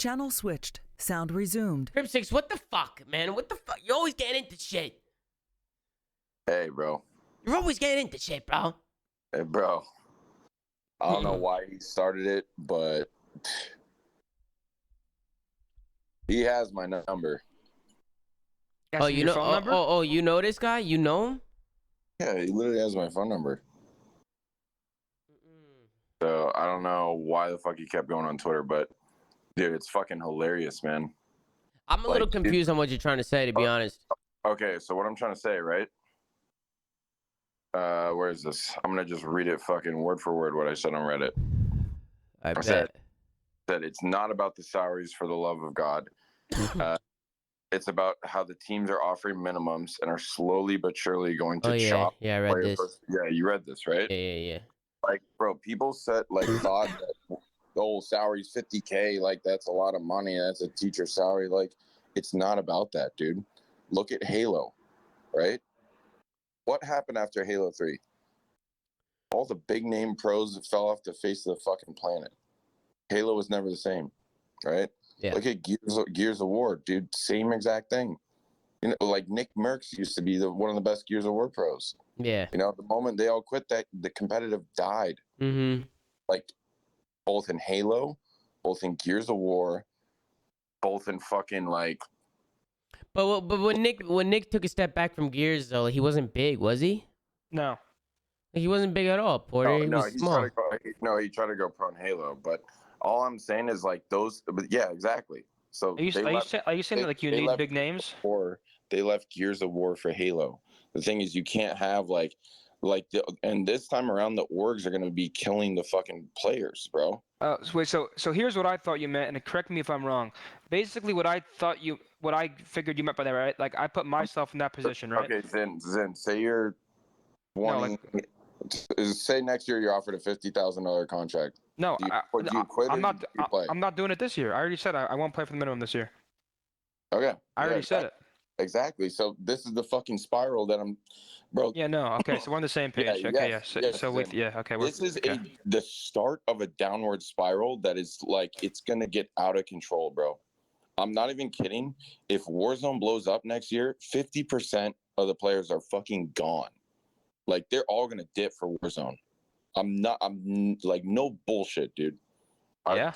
Channel switched. Sound resumed. Crimsix, what the fuck, man? What the fuck? You're always getting into shit. Hey, bro. You're always getting into shit, bro. Hey, bro. I don't know why he started it, but he has my number. Oh, you know? Phone number? Oh, you know this guy? You know him? Yeah, he literally has my phone number. So I don't know why the fuck he kept going on Twitter, but dude, it's fucking hilarious, man. I'm a little Like, confused on what you're trying to say, to be honest. Okay, so what I'm trying to say, right? Where is this? I'm gonna just read it fucking word for word what I said on Reddit. I bet. said it's not about the salaries for the love of God. It's about how the teams are offering minimums and are slowly but surely going to chop. Yeah, I read this. Yeah, you read this, right? Yeah. Like, bro, people thought that the whole salary's 50K, like that's a lot of money. That's a teacher salary. Like, it's not about that, dude. Look at Halo, right? What happened after Halo 3? All the big name pros that fell off the face of the fucking planet. Halo was never the same, right? Yeah. Look at Gears of War, dude. Same exact thing. You know, like Nick Merckx used to be one of the best Gears of War pros. Yeah. You know, the moment they all quit, that the competitive died. Mm-hmm. Like, both in Halo, both in Gears of War, both in fucking like. But when Nick took a step back from Gears, though, he wasn't big, was he? No. He wasn't big at all, Porter. He was small. He tried to go pro in Halo, but all I'm saying is like those. But yeah, exactly. So Are you saying that like you need big names? Or they left Gears of War for Halo. The thing is, you can't have and this time around, the orgs are going to be killing the fucking players, bro. So here's what I thought you meant, and correct me if I'm wrong. Basically, what I figured you meant by that, right? Like I put myself in that position, right? Okay, Zen, say you're wanting. Say next year you're offered a $50,000 contract. No, do you quit? I'm not doing it this year. I already said I won't play for the minimum this year. Okay. I already said it. Exactly. So this is the fucking spiral that I'm, bro. Yeah. No. Okay. So we're on the same page. Okay. Yes, Okay. This is the start of a downward spiral that is like it's gonna get out of control, bro. I'm not even kidding. If Warzone blows up next year, 50% of the players are fucking gone. Like they're all gonna dip for Warzone. I'm like no bullshit, dude. Yeah.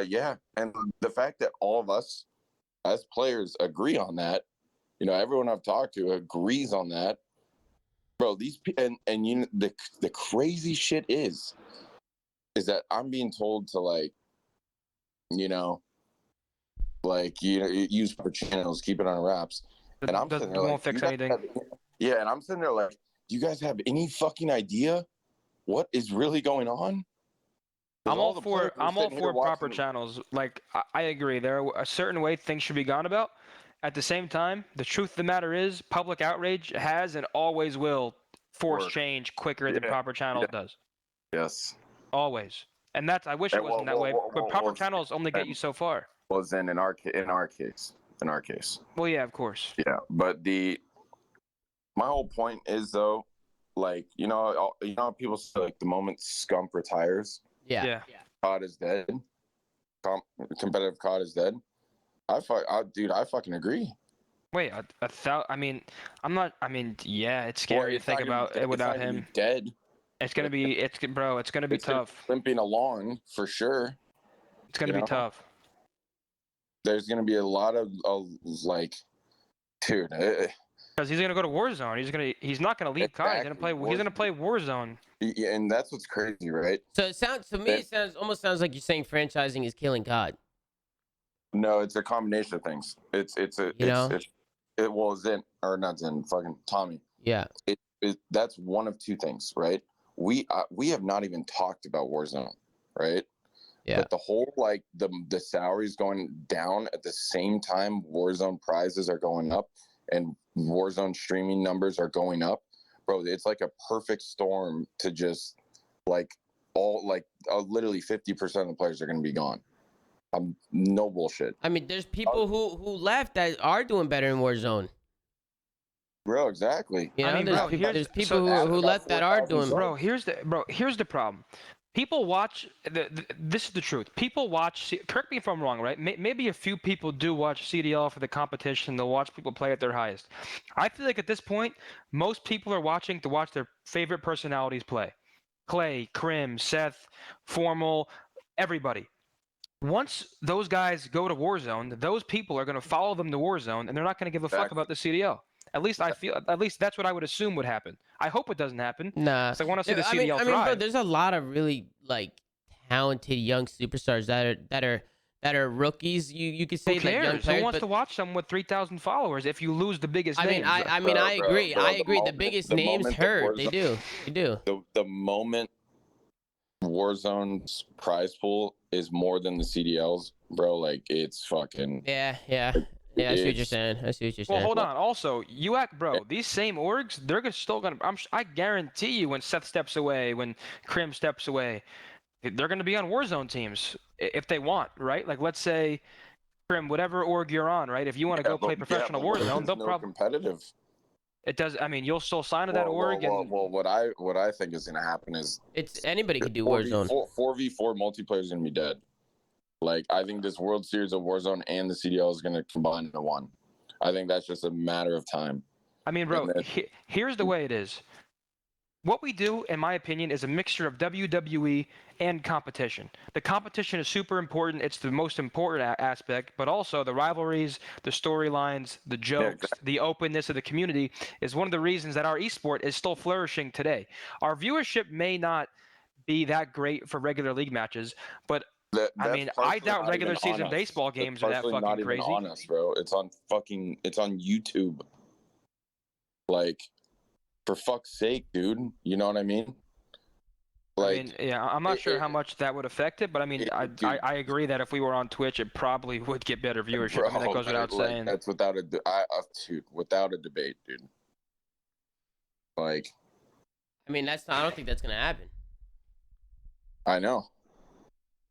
Yeah. And the fact that all of us as players agree on that, you know, everyone I've talked to agrees on that, bro. These and you know the crazy shit is that I'm being told to use proper channels, keep it on wraps, and I'm sitting there won't fix anything. And I'm sitting there like, do you guys have any fucking idea what is really going on? I'm all for proper channels. Like I agree, there are a certain way things should be gone about. At the same time, the truth of the matter is, public outrage has and always will force change quicker than proper channels does. Yes. Always. And I wish it wasn't that way. But proper channels only get you so far. Well, then in our case. Well, yeah, of course. Yeah, but my whole point is though, like you know people say like the moment Scump retires, Yeah. COD is dead. Competitive COD is dead. I fucking agree. Wait, yeah, it's scary to think about it without him. Dead. It's gonna be tough. Limping along for sure. It's gonna be tough. There's gonna be a lot of like, dude. Because he's gonna go to Warzone. He's not gonna leave COD. He's gonna play Warzone. Yeah, and that's what's crazy, right? So it almost sounds like you're saying franchising is killing COD. No, it's a combination of things. Fucking Tommy. Yeah. That's one of two things, right? We have not even talked about Warzone, right? Yeah. But the whole like the salaries going down at the same time Warzone prizes are going up and Warzone streaming numbers are going up, bro. It's like a perfect storm to just like literally 50% of the players are going to be gone. No bullshit. I mean, there's people who left that are doing better in Warzone. Bro, exactly. You know, there's people who left that are doing. Bro, here's the problem. People watch. This is the truth. People watch. Correct me if I'm wrong, right? Maybe a few people do watch CDL for the competition. They'll watch people play at their highest. I feel like at this point, most people are watching to watch their favorite personalities play. Clay, Crim, Seth, Formal, everybody. Once those guys go to Warzone, those people are going to follow them to Warzone, and they're not going to give a fuck about the CDL. At least I feel. At least that's what I would assume would happen. I hope it doesn't happen. Nah, I want to see the I CDL mean, thrive. bro, there's a lot of really like talented young superstars that are rookies. You could say Who cares? like young players. Who wants but, to watch someone with 3,000 followers if you lose the biggest I mean, names? I mean, I agree. I agree. The biggest the names moment hurt. Warzone- They do. The moment Warzone's prize pool is more than the CDLs, bro, like it's fucking. Yeah. I see what you're saying. I see what you're saying. Well, hold on. Also, UAC, bro, these same orgs, they're still gonna. I guarantee you, when Seth steps away, when Crim steps away, they're gonna be on Warzone teams if they want, right? Like, let's say, Crim, whatever org you're on, right? If you want to go play professional Warzone, they'll probably. Competitive. It does. I mean, you'll still sign to that org. Well, what I think is gonna happen is anybody can do Warzone. 4v4 multiplayer is gonna be dead. Like, I think this World Series of Warzone and the CDL is going to combine into one. I think that's just a matter of time. I mean, bro, here's the way it is. What we do, in my opinion, is a mixture of WWE and competition. The competition is super important. It's the most important aspect, but also the rivalries, the storylines, the jokes, the openness of the community is one of the reasons that our esport is still flourishing today. Our viewership may not be that great for regular league matches, but I mean, I doubt regular season baseball games are that fucking crazy. On us, bro. It's on YouTube. Like, for fuck's sake, dude. You know what I mean? Like, I mean, yeah, I'm not sure how much that would affect it, but I mean, I agree that if we were on Twitch, it probably would get better viewership. Bro, I mean, that goes without saying. That's without a debate, dude. Like, I mean, I don't think that's gonna happen. I know.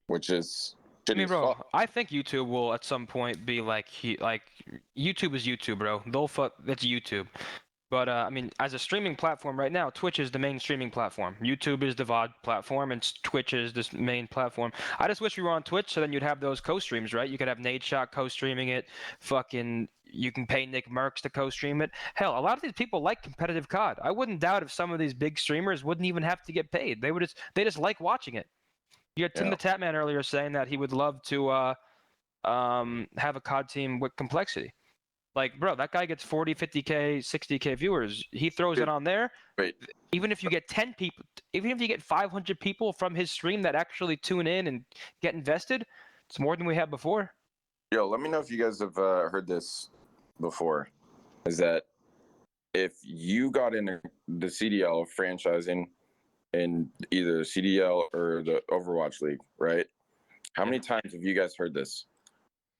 Which is, I mean, bro, I think YouTube will at some point be like YouTube is YouTube, bro. That's YouTube. But I mean, as a streaming platform right now, Twitch is the main streaming platform. YouTube is the VOD platform, and Twitch is this main platform. I just wish we were on Twitch, so then you'd have those co-streams, right? You could have Nadeshot co-streaming it. You can pay Nick Merckx to co-stream it. Hell, a lot of these people like competitive COD. I wouldn't doubt if some of these big streamers wouldn't even have to get paid. They just like watching it. You had Tim the Tatman earlier saying that he would love to have a COD team with complexity. Like, bro, that guy gets 40, 50K, 60K viewers. He throws it on there. Wait. Even if you get 10 people, even if you get 500 people from his stream that actually tune in and get invested, it's more than we had before. Yo, let me know if you guys have heard this before. Is that if you got into the CDL franchising in either the CDL or the Overwatch League, right? How many times have you guys heard this?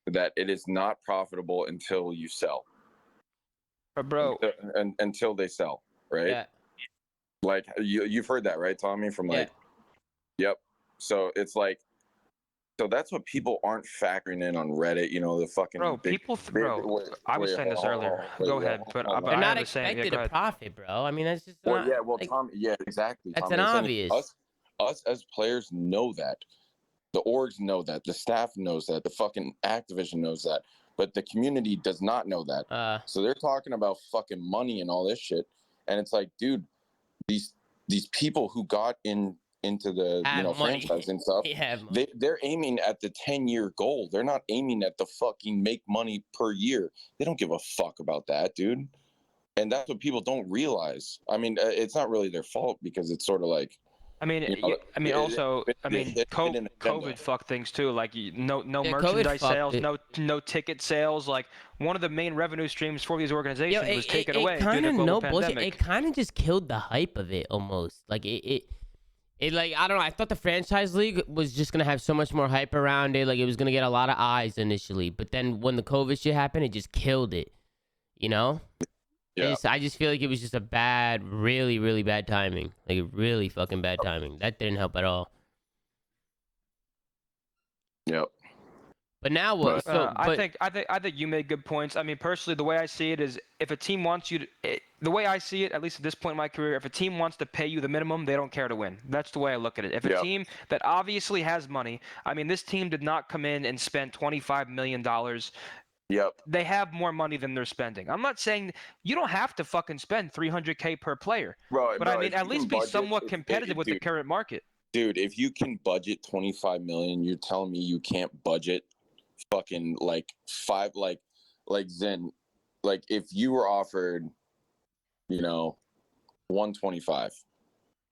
That it is not profitable until you sell. But bro, until they sell, right? Yeah. Like you've heard that, right, Tommy? From like, yep. So it's like, so that's what people aren't factoring in on Reddit. You know, the fucking bro. I was saying this earlier. Go ahead, but they're not expected to profit, bro. I mean, that's just not. Tommy. Yeah, exactly. That's Tommy, an obvious. Us as players know that. The orgs know that. The staff knows that. The fucking Activision knows that. But the community does not know that. So they're talking about fucking money and all this shit. And it's like, dude, these people who got into the franchise and stuff, they're aiming at the 10-year goal. They're not aiming at the fucking make money per year. They don't give a fuck about that, dude. And that's what people don't realize. I mean, it's not really their fault because it's sort of like, COVID fucked things too. Like no merchandise sales, no ticket sales. Like one of the main revenue streams for these organizations was taken away due to global pandemic. It kind of just killed the hype of it almost. Like it like, I don't know. I thought the franchise league was just gonna have so much more hype around it. Like it was gonna get a lot of eyes initially, but then when the COVID shit happened, it just killed it. You know? Yeah. I just feel like it was just a bad, really, really bad timing. Like, really fucking bad timing. That didn't help at all. Yep. But now what? I think you made good points. I mean, personally, the way I see it is, if a team wants you to, the way I see it, at least at this point in my career, if a team wants to pay you the minimum, they don't care to win. That's the way I look at it. If a team that obviously has money, I mean, this team did not come in and spend $25 million. Yep. They have more money than they're spending. I'm not saying you don't have to fucking spend $300K per player, but I mean, at least be somewhat competitive with the current market. Dude, if you can budget 25 million, you're telling me you can't budget fucking like five, like Zen, like if you were offered, 125.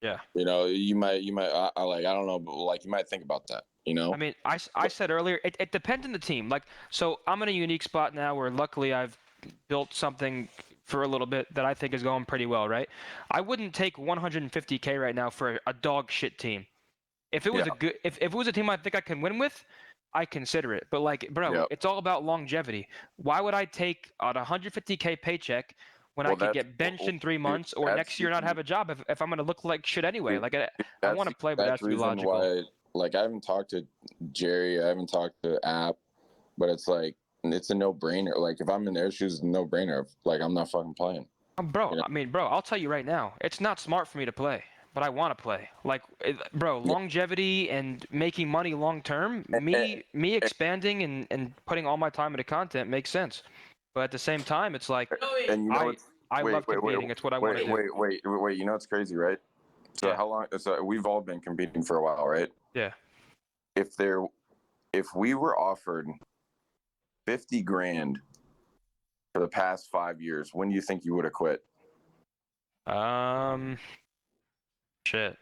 Yeah. You might, I don't know, but like you might think about that. I mean, I said earlier, it depends on the team. Like, so I'm in a unique spot now where luckily I've built something for a little bit that I think is going pretty well, right? I wouldn't take 150K right now for a dog shit team. If it was if it was a team I think I can win with, I consider it. But like, bro, it's all about longevity. Why would I take a 150K paycheck when I could get benched in 3 months or next year not have a job if I'm going to look like shit anyway? Like, I want to play, but that's to be logical. Why, like, I haven't talked to Jerry, I haven't talked to App, but it's like, it's a no-brainer. Like, if I'm in their shoes, it's a no-brainer. Like, I'm not fucking playing. Bro, I mean, bro, I'll tell you right now, it's not smart for me to play, but I want to play. Like, bro, longevity and making money long-term, me expanding and putting all my time into content makes sense. But at the same time, it's like, and I love competing. It's what I want to do. Wait. You know what's crazy, right? So how long? So we've all been competing for a while, right? Yeah. If we were offered 50 grand for the past 5 years, when do you think you would have quit? Shit.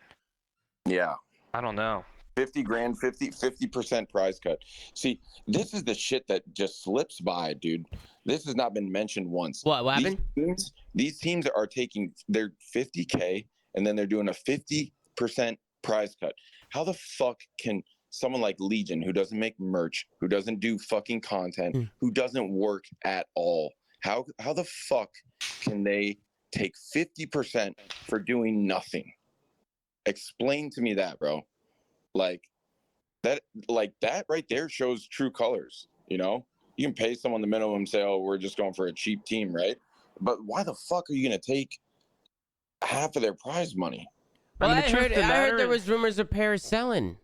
Yeah. I don't know. 50 grand, 50% prize cut. See, this is the shit that just slips by, dude. This has not been mentioned once. What happened? These teams are taking their 50K and then they're doing a 50% prize cut. How the fuck can someone like Legion, who doesn't make merch, who doesn't do fucking content, who doesn't work at all, how the fuck can they take 50% for doing nothing? Explain to me that, bro. Like that right there shows true colors. You can pay someone the minimum and say, oh, we're just going for a cheap team, right? But why the fuck are you going to take half of their prize money? Well, I heard there was rumors of Paris selling.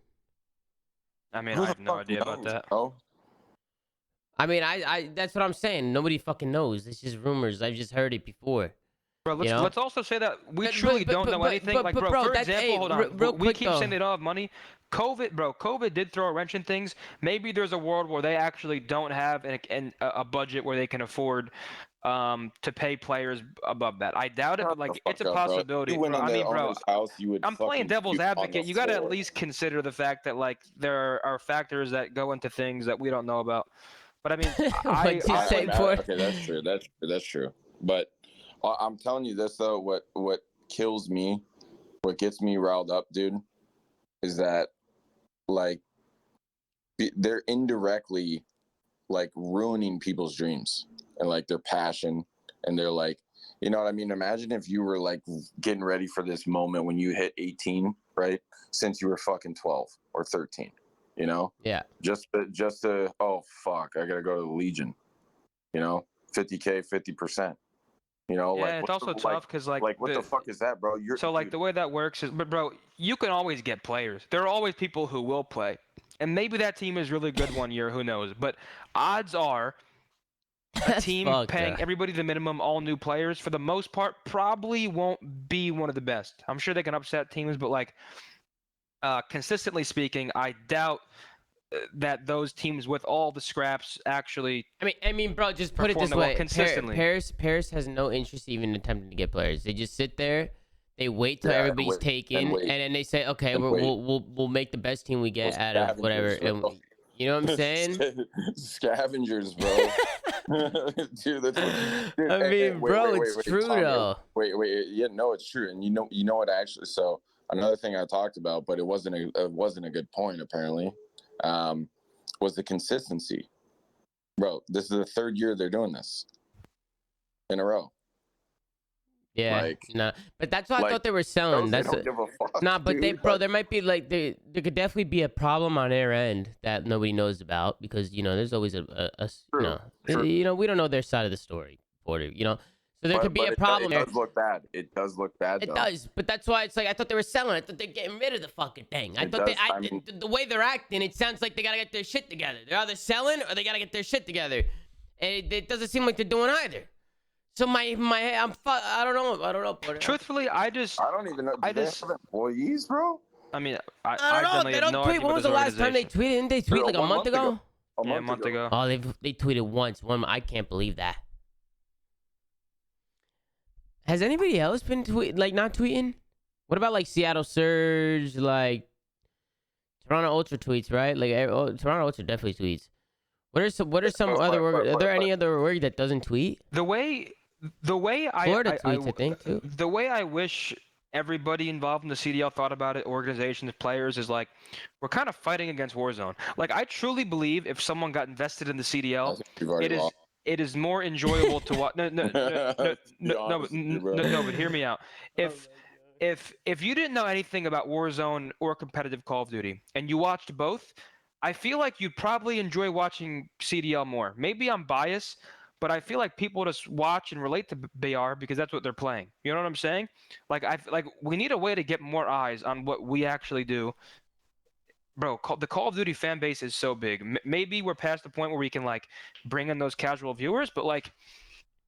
I mean, I have no idea about that. Oh, I mean, I that's what I'm saying. Nobody fucking knows. It's just rumors. I've just heard it before. Bro, let's also say that we truly don't know anything. Like, bro, for example, hold on. Real quick, we keep saying they don't have money. COVID did throw a wrench in things. Maybe there's a world where they actually don't have a budget where they can afford to pay players above that. I doubt it, but like, it's a possibility. Bro. I mean, bro, I'm playing devil's advocate. You got to at least consider the fact that like there are factors that go into things that we don't know about. But I mean, okay, that's true. That's true. But I'm telling you this though, what kills me, what gets me riled up, dude, is that like they're indirectly like ruining people's dreams and like their passion, and they're like, you know what I mean? Imagine if you were like getting ready for this moment when you hit 18, right? Since you were fucking 12 or 13, Yeah. Just to oh fuck, I gotta go to the Legion, 50K, 50%. Yeah, it's also tough because like what the fuck is that, bro? The way that works is, but bro, you can always get players. There are always people who will play, and maybe that team is really good one year. Who knows? But odds are, a team paying everybody the minimum, all new players, for the most part, probably won't be one of the best. I'm sure they can upset teams, but like consistently speaking, I doubt that those teams with all the scraps actually. I mean, bro, just put it this way: consistently, Paris has no interest even attempting to get players. They just sit there, they wait till everybody's taken, and then they say, "Okay, we'll make the best team we get out of whatever." And, you know what I'm saying? Scavengers, bro. Dude, that's dude, I mean, bro, it's true though. Wait, yeah, no, it's true, and you know what actually. So another thing I talked about, but it wasn't a good point apparently. Was the consistency, bro. This is the third year they're doing this in a row. Yeah, Like, no, but that's what I like, thought they were selling. they That's don't give a fuck. nah, but dude. there might be like there could definitely be a problem on their end that nobody knows about because there's always True, true. we don't know their side of the story, Porter. So there could be a It problem there. does look bad. It does look bad. It though. does, but that's why it's like I thought they were selling. I thought they're getting rid of the fucking thing. I thought the way they're acting, it sounds like they gotta get their shit together. They're either selling or they gotta get their shit together. And it doesn't seem like they're doing either. So I don't know. Porter. Truthfully, I don't even know. Do they have employees, bro? I mean, I I don't know. They don't tweet. When was the last time they tweeted? Didn't they tweet like a month ago? A month ago. Oh, they tweeted once. I can't believe that. Has anybody else been not tweeting? What about like Seattle Surge, like Toronto Ultra tweets, right? Like Toronto Ultra definitely tweets. What are some other org? Are there any other org that doesn't tweet? The way Florida tweets, I think too. The way I wish everybody involved in the CDL thought about it, organizations, players, is like we're kind of fighting against Warzone. Like I truly believe if someone got invested in the CDL, it is more enjoyable to watch. No, but hear me out. If you didn't know anything about Warzone or competitive Call of Duty and you watched both, I feel like you'd probably enjoy watching CDL more. Maybe I'm biased, but I feel like people just watch and relate to BR because that's what they're playing. You know what I'm saying? Like we need a way to get more eyes on what we actually do. Bro, the Call of Duty fan base is so big. Maybe we're past the point where we can like bring in those casual viewers, but like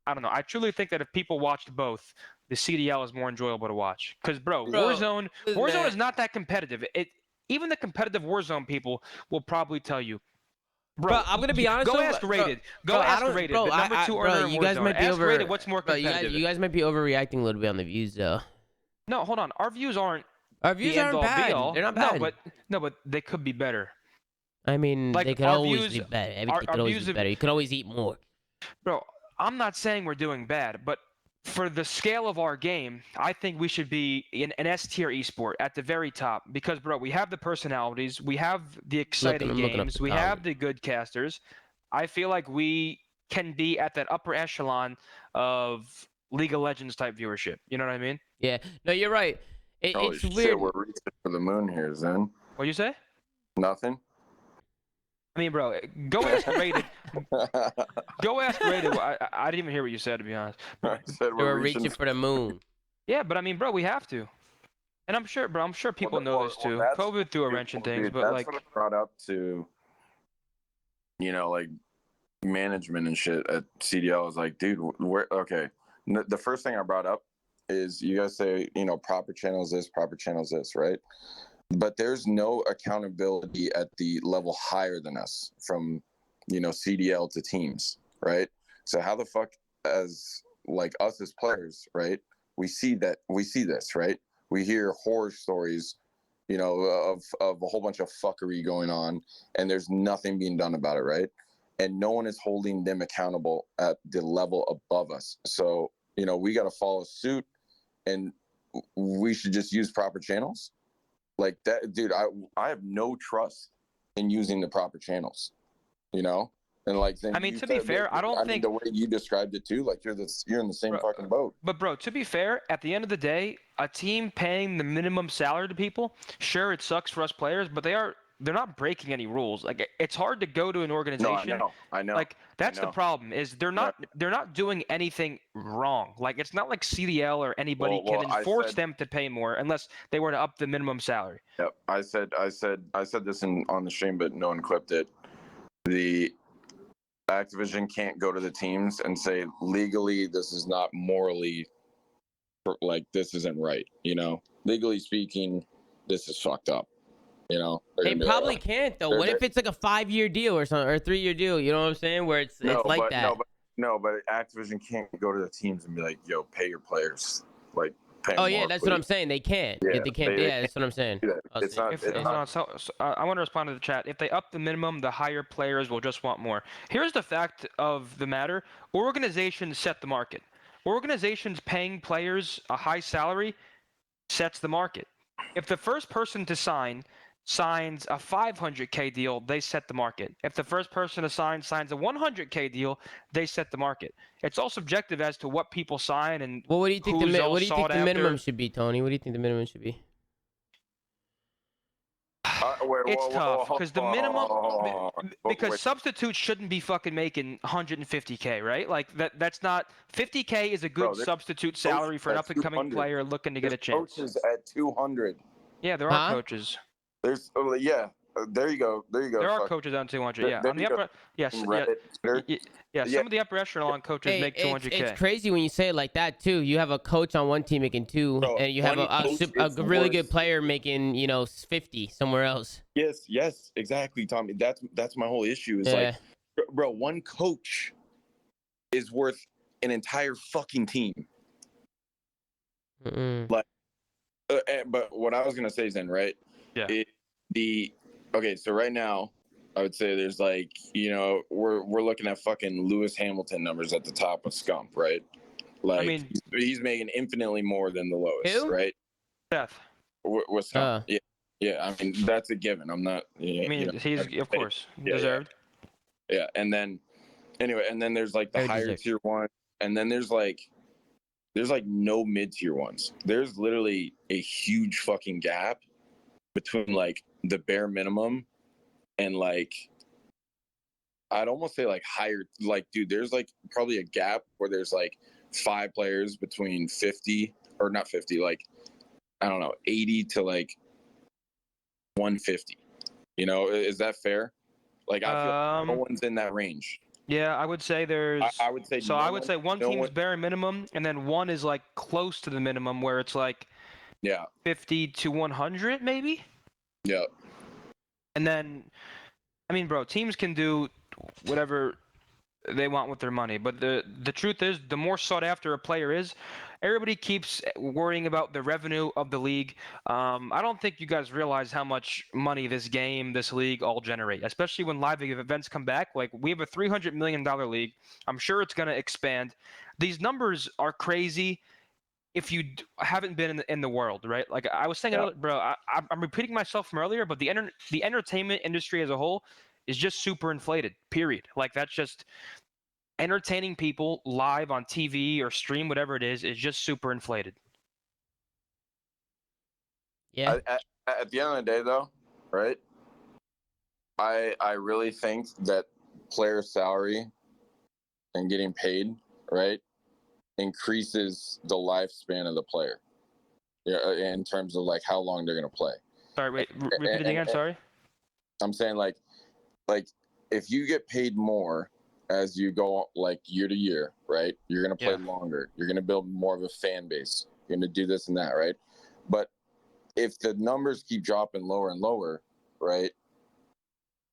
I don't know. I truly think that if people watched both, the CDL is more enjoyable to watch. Because Warzone is not that competitive. Even the competitive Warzone people will probably tell you. Bro, I'm gonna be honest. Go ask Rated. Go ask Rated. Bro, the number 2 earner in you guys Warzone. might be ask Rated what's more competitive. You guys might be overreacting a little bit on the views, though. No, hold on. Our views aren't. Our views aren't bad. They're not bad. No, but they could be better. I mean, like, they could always be better. Everything could always be better. You could always eat more. Bro, I'm not saying we're doing bad, but for the scale of our game, I think we should be an S-tier esport at the very top because, bro, we have the personalities, we have the exciting games, we have the good casters. I feel like we can be at that upper echelon of League of Legends type viewership. You know what I mean? Yeah. No, you're right. It's shit, weird. We're reaching for the moon here, Zen. What'd you say? Nothing. I mean, bro, go ask Rated. Go ask Rated. I didn't even hear what you said, to be honest. I said we're reaching for the moon. Yeah, but I mean, bro, we have to. And I'm sure people know this too. COVID threw a wrench in things, but that's what I brought up to, like management and shit at CDL. I was like, dude, okay. The first thing I brought up is you guys say, proper channels this, right? But there's no accountability at the level higher than us from, CDL to teams, right? So how the fuck as like us as players, right? We see this, right? We hear horror stories, of a whole bunch of fuckery going on and there's nothing being done about it, right? And no one is holding them accountable at the level above us. So, we got to follow suit and we should just use proper channels. Like that, dude, I have no trust in using the proper channels, and like. I mean, to be fair, I don't think the way you described it too, like you're in the same fucking boat. But bro, to be fair, at the end of the day, a team paying the minimum salary to people, sure, it sucks for us players, but they're not breaking any rules. Like it's hard to go to an organization. No, I know. Like that's the problem is they're not doing anything wrong. Like it's not like CDL or anybody can enforce them to pay more unless they were to up the minimum salary. Yep. I said this on the stream, but no one clipped it. The Activision can't go to the teams and say legally this is not morally like this isn't right. Legally speaking, this is fucked up. They probably can't though. What if it's like a 5-year deal or something, or a 3-year deal? You know what I'm saying? Where it's like that. But Activision can't go to the teams and be like, "Yo, pay your players." Like, pay oh yeah, more, that's please. what I'm saying. They can't. Yeah, they can't. That's what I'm saying. It's not. So, I want to respond to the chat. If they up the minimum, the higher players will just want more. Here's the fact of the matter: organizations set the market. Organizations paying players a high salary sets the market. If the first person to sign signs a 500K deal, they set the market. If the first person to signs a 100K deal, they set the market. It's all subjective as to what people sign and Well, what do you think who's all what do you think sought the minimum after. should be, Tony? What do you think the minimum should be? It's tough because the minimum, because wait. substitutes shouldn't be fucking making 150K, right? Like that's not 50K is a good Bro, substitute salary for an up and coming player looking to get a chance. Coaches at 200. Yeah, there are coaches. There's there you go. There are coaches on 200. Yeah, on the upper. Yes. Yeah. Some of the upper echelon coaches make 200K. It's crazy when you say it like that too. You have a coach on one team making 2, Bro, and you have a really good player making 50 somewhere else. Yes, exactly, Tommy. That's my whole issue. Is like, bro, one coach is worth an entire fucking team. Like, but what I was gonna say is then, right? Yeah. Okay, so right now, I would say there's like, we're looking at fucking Lewis Hamilton numbers at the top of Scump, right? Like, I mean, he's making infinitely more than the lowest, who? right? Seth. With Scump, yeah. I mean, that's a given. I'm not. He's of course deserved. Yeah, and then there's like the higher tier one, and then there's like no mid tier ones. There's literally a huge fucking gap between like the bare minimum and like, I'd almost say like higher, like, dude, there's like probably a gap where there's like 5 players between 50 or not 50, like, I don't know, 80 to like 150. Is that fair? Like, I feel like no one's in that range. Yeah, I would say there's. I would say. So I would say one team's bare minimum, and then one is like close to the minimum, where it's like. Yeah. 50 to 100, maybe. Yeah. And then, I mean, bro, teams can do whatever they want with their money, but the truth is, the more sought after a player is, everybody keeps worrying about the revenue of the league. I don't think you guys realize how much money this league all generate, especially when live events come back. Like, we have a $300 million league. I'm sure it's going to expand. These numbers are crazy if you haven't been in the world, right? Like I was saying, bro, I'm repeating myself from earlier, but the entertainment industry as a whole is just super inflated, period. Like, that's just entertaining people live on TV or stream, whatever it is just super inflated. Yeah. At the end of the day, though, right? I really think that player salary and getting paid, right, increases the lifespan of the player. Yeah, in terms of like how long they're gonna play. Sorry, wait, repeat it again. Sorry. I'm saying like if you get paid more as you go like year to year, right? You're gonna play longer. You're gonna build more of a fan base. You're gonna do this and that, right? But if the numbers keep dropping lower and lower, right,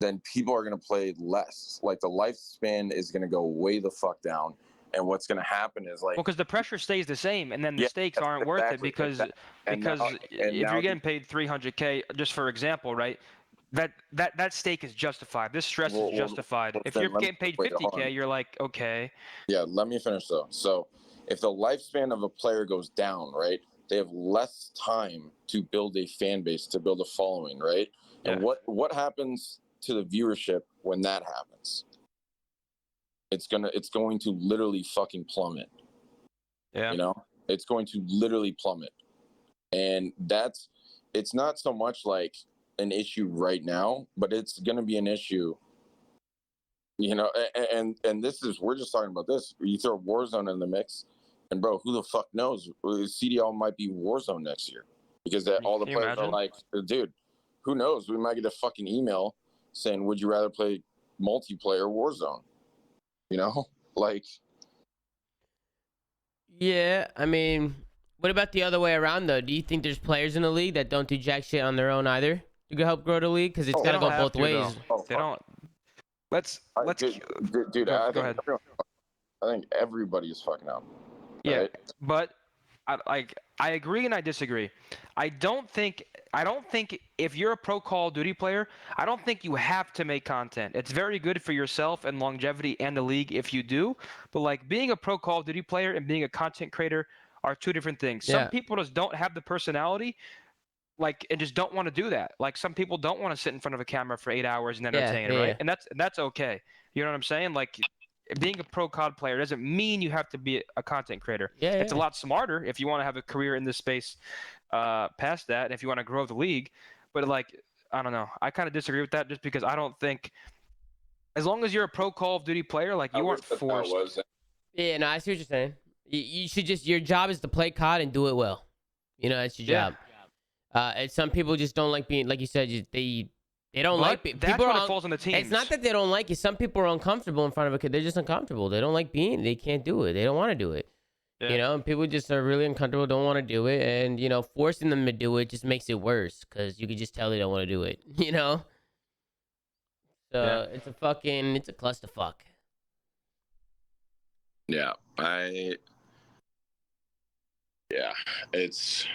then people are gonna play less. Like, the lifespan is gonna go way the fuck down. And what's going to happen is like, well, because the pressure stays the same, and then the stakes aren't worth it because if you're getting paid 300K, just for example, right? That stake is justified. This stress is justified. If you're getting paid 50K, you're like, okay. Yeah, let me finish though. So, if the lifespan of a player goes down, right, they have less time to build a fan base, to build a following, right? And what happens to the viewership when that happens? It's going to literally fucking plummet. Yeah. It's going to literally plummet. And it's not so much like an issue right now, but it's going to be an issue, and we're just talking about this. You throw Warzone in the mix, and bro, who the fuck knows? CDL might be Warzone next year because all the players are like, dude, who knows? We might get a fucking email saying, would you rather play multiplayer Warzone? Like. Yeah, I mean, what about the other way around though? Do you think there's players in the league that don't do jack shit on their own either to help grow the league? Because it's gotta go both ways. They don't. Let's. Dude, I think everybody is fucking up. Yeah, right? But I agree and I disagree. I don't think if you're a pro Call of Duty player, I don't think you have to make content. It's very good for yourself and longevity and the league if you do. But like, being a pro Call of Duty player and being a content creator are two different things. Some people just don't have the personality like, and just don't want to do that. Like, some people don't want to sit in front of a camera for 8 hours and Yeah, entertain, yeah, right? yeah. And that's okay. You know what I'm saying? Like, being a pro COD player doesn't mean you have to be a content creator. Yeah, It's a yeah. lot smarter if you want to have a career in this space past that, and if you want to grow the league. But like, I don't know. I kind of disagree with that just because I don't think, as long as you're a pro Call of Duty player, like, you aren't forced. Yeah, no, I see what you're saying. You should just, your job is to play COD and do it well. You know, that's your Yeah. job. And some people just don't like being, like you said, they don't But like that's people when are it falls on the teams. It's not that they don't like it. Some people are uncomfortable in front of a kid. They're just uncomfortable. They don't like being. They can't do it. They don't want to do it. Yeah. You know, and people just are really uncomfortable, don't want to do it, and you know, forcing them to do it just makes it worse because you can just tell they don't want to do it. You know. So Yeah. it's a clusterfuck. Yeah, it's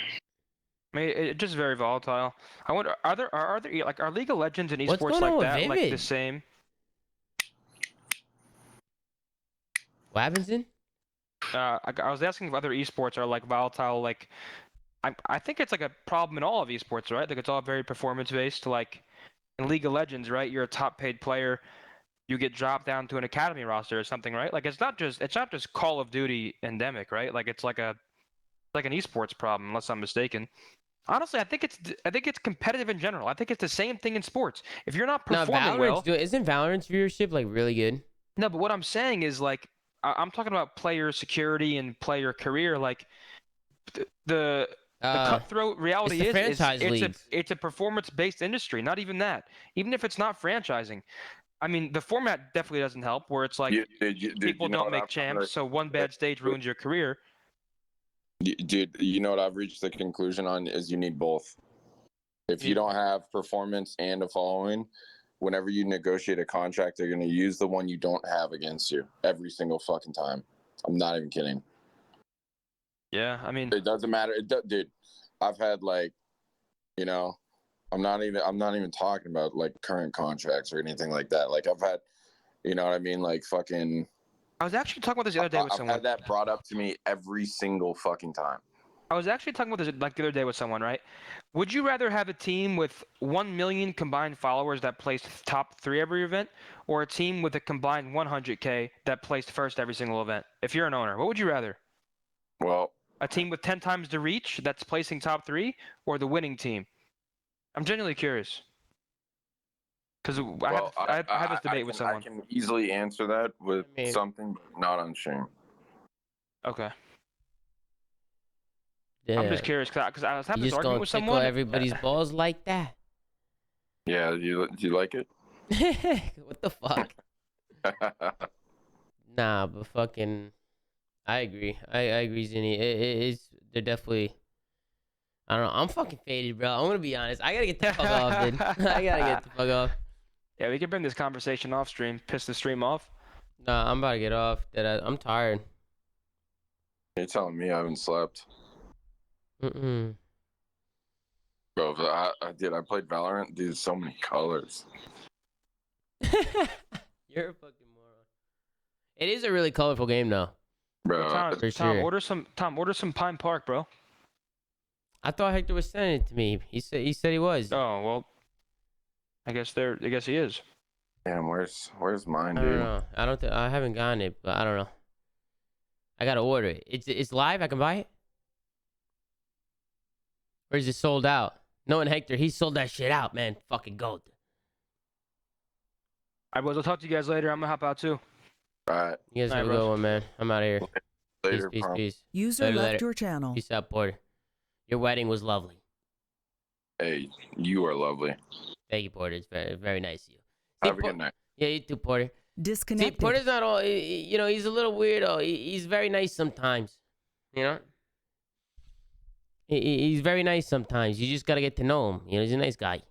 I mean, it's just very volatile. I wonder, are there like, are League of Legends and What's esports going like on with that, like the Vivid? same? What happens in? I was asking if other esports are like volatile. Like, I think it's like a problem in all of esports, right? Like, it's all very performance based. Like in League of Legends, right? You're a top paid player, you get dropped down to an academy roster or something, right? Like, it's not just Call of Duty endemic, right? Like, it's like an esports problem, unless I'm mistaken. Honestly, I think it's competitive in general. I think it's the same thing in sports. If you're not No, performing well, isn't Valorant's viewership like really good? no. But what I'm saying is, like, I'm talking about player security and player career. Like, the cutthroat reality the is franchise leagues. it's a performance based industry. Not even that. Even if it's not franchising, I mean, the format definitely doesn't help. Where it's like people don't make champs, so one bad stage ruins your career. Dude, you know what I've reached the conclusion on is you need both. If you don't have performance and a following, whenever you negotiate a contract, they're going to use the one you don't have against you every single fucking time. I'm not even kidding. Yeah, I mean, It doesn't matter. Dude, I've had like, you know, I'm not even talking about like current contracts or anything like that. Like I've had, you know what I mean? Like fucking. I was actually talking about this the other day with someone. I've had that brought up to me every single fucking time. I was actually talking about this like the other day with someone, right? Would you rather have a team with 1 million combined followers that placed top 3 every event, or a team with a combined 100K that placed first every single event? If you're an owner, what would you rather? Well, A team with 10 times the reach that's placing top 3, or the winning team? I'm genuinely curious. Because I had this debate with someone. I can easily answer that with something, but not on stream. Okay. Yeah. I'm just curious because I was having this just argument gonna with tickle someone. everybody's balls like that. Yeah, do you like it? What the fuck? Nah, but fucking, I agree. I agree, Zinni. They're definitely. I don't know. I'm fucking faded, bro. I'm gonna be honest. I gotta get the fuck off, dude. I gotta get the fuck off. Yeah, we can bring this conversation off stream. Piss the stream off. Nah, I'm about to get off. I'm tired. You're telling me I haven't slept. Mm-mm. Bro, I played Valorant. Dude, so many colors. You're a fucking moron. It is a really colorful game, though. Bro, For Tom, sure. order some Pine Park, bro. I thought Hector was sending it to me. He said he was. Oh well, I guess he is. damn, where's mine, I don't dude? know. I haven't gotten it, but I don't know. I gotta order it. It's live. I can buy it. Or is it sold out? Knowing Hector, he sold that shit out, man. Fucking gold. I will talk to you guys later. I'm gonna hop out too. All right, You guys All have right, a good bro. one, man. I'm out of here. later, Peace, bro. peace. User Later, left later. your channel. Peace out, Porter. Your wedding was lovely. Hey, you are lovely. Thank you, Porter. It's very, very nice of you. Have a good night. Yeah, you too, Porter. See, Disconnected. Porter's not all, you know, he's a little weirdo. He's very nice sometimes, you know? He's very nice sometimes. You just gotta get to know him. You know, he's a nice guy.